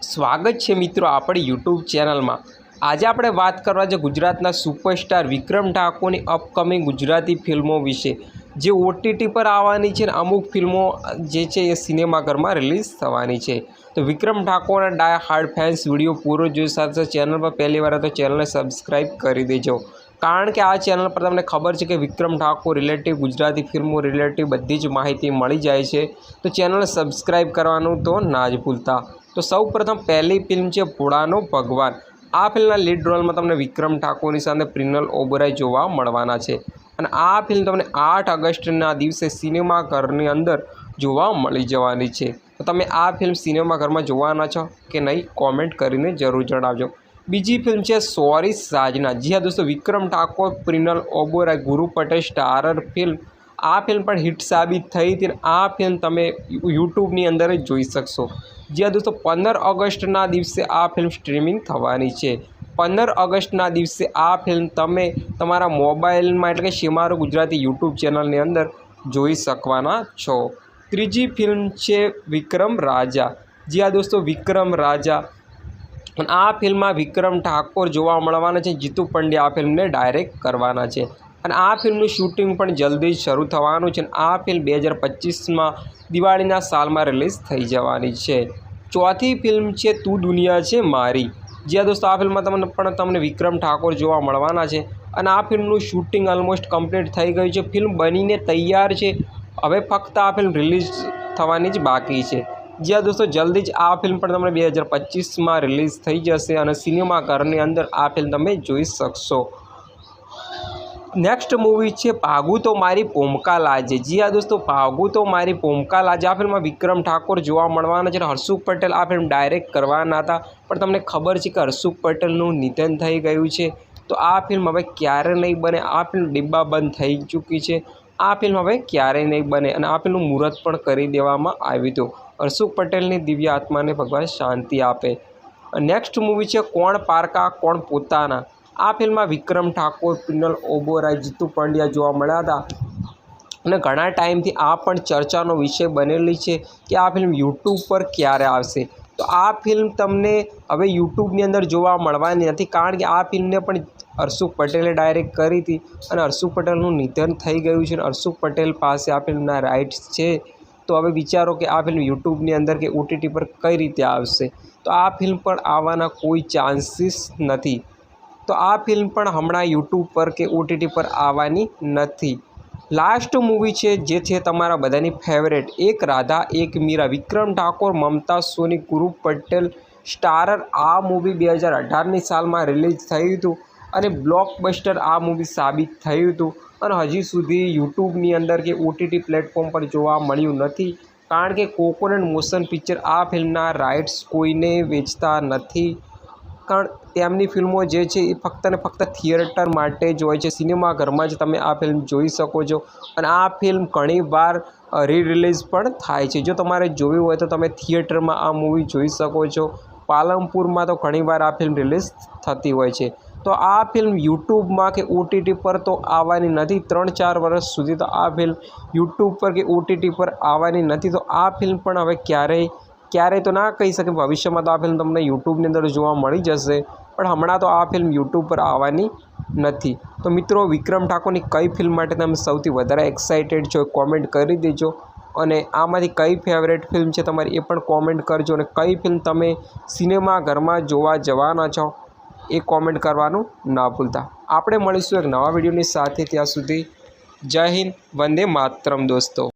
સ્વાગત છે મિત્રો આપણી યુટ્યુબ ચેનલમાં। આજે આપણે વાત કરવા છે ગુજરાતના સુપરસ્ટાર વિક્રમ ઠાકોરની અપકમિંગ ગુજરાતી ફિલ્મો વિશે, જે ઓટીટી પર આવવાની છે અને અમુક ફિલ્મો જે છે એ સિનેમાઘરમાં રિલીઝ થવાની છે। તો વિક્રમ ઠાકોરના ડાય હાર્ડ ફેન્સ વિડીયો પૂરો જોઈ સાથે ચેનલ પર પહેલી વાર તો ચેનલને સબસ્ક્રાઈબ કરી દેજો, કારણ કે આ ચેનલ પર તમને ખબર છે કે વિક્રમ ઠાકોર રિલેટિવ ગુજરાતી ફિલ્મો રિલેટિવ બધી જ માહિતી મળી જાય છે। તો ચેનલને સબસ્ક્રાઈબ કરવાનું તો ના જ ભૂલતા। તો સૌપ્રથમ પહેલી ફિલ્મ છે ભોળાનો ભગવાન। આ ફિલ્મના લીડ રોલમાં તમને વિક્રમ ઠાકોરની સાથે પ્રિનલ ઓબેરોય જોવા મળવાના છે અને આ ફિલ્મ તમને 8 ઓગસ્ટના દિવસે સિનેમાઘરની અંદર જોવા મળી જવાની છે। તો તમે આ ફિલ્મ સિનેમાઘરમાં જોવાના છો કે નહીં, કોમેન્ટ કરીને જરૂર જણાવજો। બીજી ફિલ્મ છે સોરી સાજના। જી હા દોસ્તો, વિક્રમ ઠાકોર, પ્રિનલ ઓબેરોય, ગુરુ પટેલ સ્ટારર ફિલ્મ। આ ફિલ્મ પણ હિટ સાબિત થઈ હતી અને આ ફિલ્મ તમે યુટ્યુબની અંદર જ જોઈ શકશો। જ્યાં દોસ્તો 15 ઓગસ્ટના દિવસે આ ફિલ્મ સ્ટ્રીમિંગ થવાની છે। 15 ઓગસ્ટના દિવસે આ ફિલ્મ તમે તમારા મોબાઈલમાં એટલે કે શેમારો ગુજરાતી યુટ્યુબ ચેનલની અંદર જોઈ શકવાના છો। ત્રીજી ફિલ્મ છે વિક્રમ રાજા। જી હા દોસ્તો, વિક્રમ રાજા અને આ ફિલ્મમાં વિક્રમ ઠાકોર જોવા મળવાના છે। જીતુ પંડ્યા આ ફિલ્મને ડાયરેક્ટ કરવાના છે અને આ ફિલ્મનું શૂટિંગ પણ જલ્દી જ શરૂ થવાનું છે અને આ ફિલ્મ 2025માં દિવાળીના સાલમાં રિલીઝ થઈ જવાની છે। ચોથી ફિલ્મ છે તું દુનિયા છે મારી। જ્યાં દોસ્તો આ ફિલ્મમાં તમને વિક્રમ ઠાકોર જોવા મળવાના છે અને આ ફિલ્મનું શૂટિંગ ઓલમોસ્ટ કમ્પ્લીટ થઈ ગયું છે। ફિલ્મ બનીને તૈયાર છે, હવે ફક્ત આ ફિલ્મ રિલીઝ થવાની જ બાકી છે। જ્યાં દોસ્તો જલ્દી જ આ ફિલ્મ પણ તમને 2025માં રિલીઝ થઈ જશે અને સિનેમાઘરની અંદર આ ફિલ્મ તમે જોઈ શકશો। નેક્સ્ટ મૂવી છે ભાગું તો મારી પોમકા લાજે। જી હા દોસ્તો, ભાગું તો મારી પોમકા લાજે આ ફિલ્મમાં વિક્રમ ઠાકોર જોવા મળવાના છે અને હર્ષુક પટેલ આ ફિલ્મ ડાયરેક્ટ કરવાના હતા, પણ તમને ખબર છે કે હર્ષુક પટેલનું નિધન થઈ ગયું છે। તો આ ફિલ્મ હવે ક્યારે નહીં બને, આ ફિલ્મ ડિબ્બાબંધ થઈ ચૂકી છે। આ ફિલ્મ હવે ક્યારેય નહીં બને અને આ ફિલ્મનું મુહૂર્ત પણ કરી દેવામાં આવ્યું હતું। હર્ષુક પટેલની દિવ્ય આત્માને ભગવાન શાંતિ આપે। નેક્સ્ટ મૂવી છે કોણ પારકા કોણ પોતાના। આ ફિલ્મમાં વિક્રમ ઠાકોર, પ્રિનલ ઓબેરોય, જીતુ પંડ્યા જોવા મળ્યા હતા અને ઘણા ટાઈમથી આ પણ ચર્ચાનો વિષય બનેલી છે કે આ ફિલ્મ યુટ્યુબ પર ક્યારે આવશે। તો આ ફિલ્મ તમને હવે યુટ્યુબની અંદર જોવા મળવાની નથી, કારણ કે આ ફિલ્મને પણ હર્ષુક પટેલે ડાયરેક્ટ કરી હતી અને હર્ષુક પટેલનું નિધન થઈ ગયું છે અને હર્ષુક પટેલ પાસે આ ફિલ્મના રાઇટ્સ છે। તો હવે વિચારો કે આ ફિલ્મ યુટ્યુબની અંદર કે ઓટીટી પર કઈ રીતે આવશે। તો આ ફિલ્મ પણ આવવાના કોઈ ચાન્સીસ નથી। તો આ ફિલ્મ પણ હમણાં યુટ્યુબ પર કે ઓટીટી પર આવવાની નથી। લાસ્ટ મૂવી છે જે છે તમારા બધાની ફેવરેટ, એક રાધા એક મીરા। વિક્રમ ઠાકોર, મમતા સોની, ગુરુ પટેલ સ્ટારર આ મૂવી 2018ની સાલમાં રિલીઝ થયું હતું અને બ્લોકબસ્ટર આ મૂવી સાબિત થયું હતું અને હજી સુધી યુટ્યુબની અંદર કે ઓટીટી પ્લેટફોર્મ પર જોવા મળ્યું નથી, કારણ કે કોકોનટ મોશન પિક્ચર આ ફિલ્મના રાઇટ્સ કોઈને વેચતા નથી, કારણ તેમની ફિલ્મો જે છે એ ફક્ત ને ફક્ત થિયેટર માટે જ હોય છે। સિનેમાઘરમાં જ તમે આ ફિલ્મ જોઈ શકો છો અને આ ફિલ્મ ઘણીવાર રિલીઝ પણ થાય છે। જો તમારે જોવી હોય તો તમે થિયેટરમાં આ મૂવી જોઈ શકો છો। પાલનપુરમાં તો ઘણીવાર આ ફિલ્મ રિલીઝ થતી હોય છે। તો આ ફિલ્મ યુટ્યુબમાં કે ઓટીટી પર તો આવવાની નથી, 3-4 વર્ષ સુધી તો આ ફિલ્મ યુટ્યુબ પર કે ઓટીટી પર આવવાની નથી। તો આ ફિલ્મ પણ હવે ક્યારેય તો ના કહી શકે, ભવિષ્યમાં તો આ ફિલ્મ તમને યુટ્યુબની અંદર જોવા મળી જશે, પણ હમણાં તો આ ફિલ્મ યુટ્યુબ પર આવવાની નથી। તો મિત્રો, વિક્રમ ઠાકોરની કઈ ફિલ્મ માટે તમે સૌથી વધારે એક્સાઇટેડ છો કોમેન્ટ કરી દેજો અને આમાંથી કઈ ફેવરેટ ફિલ્મ છે તમારી એ પણ કોમેન્ટ કરજો અને કઈ ફિલ્મ તમે સિનેમાઘરમાં જોવા જવાના છો એ કોમેન્ટ કરવાનું ના ભૂલતા। આપણે મળીશું એક નવા વિડીયોની સાથે, ત્યાં સુધી જય હિન્દ, વંદે માતરમ દોસ્તો।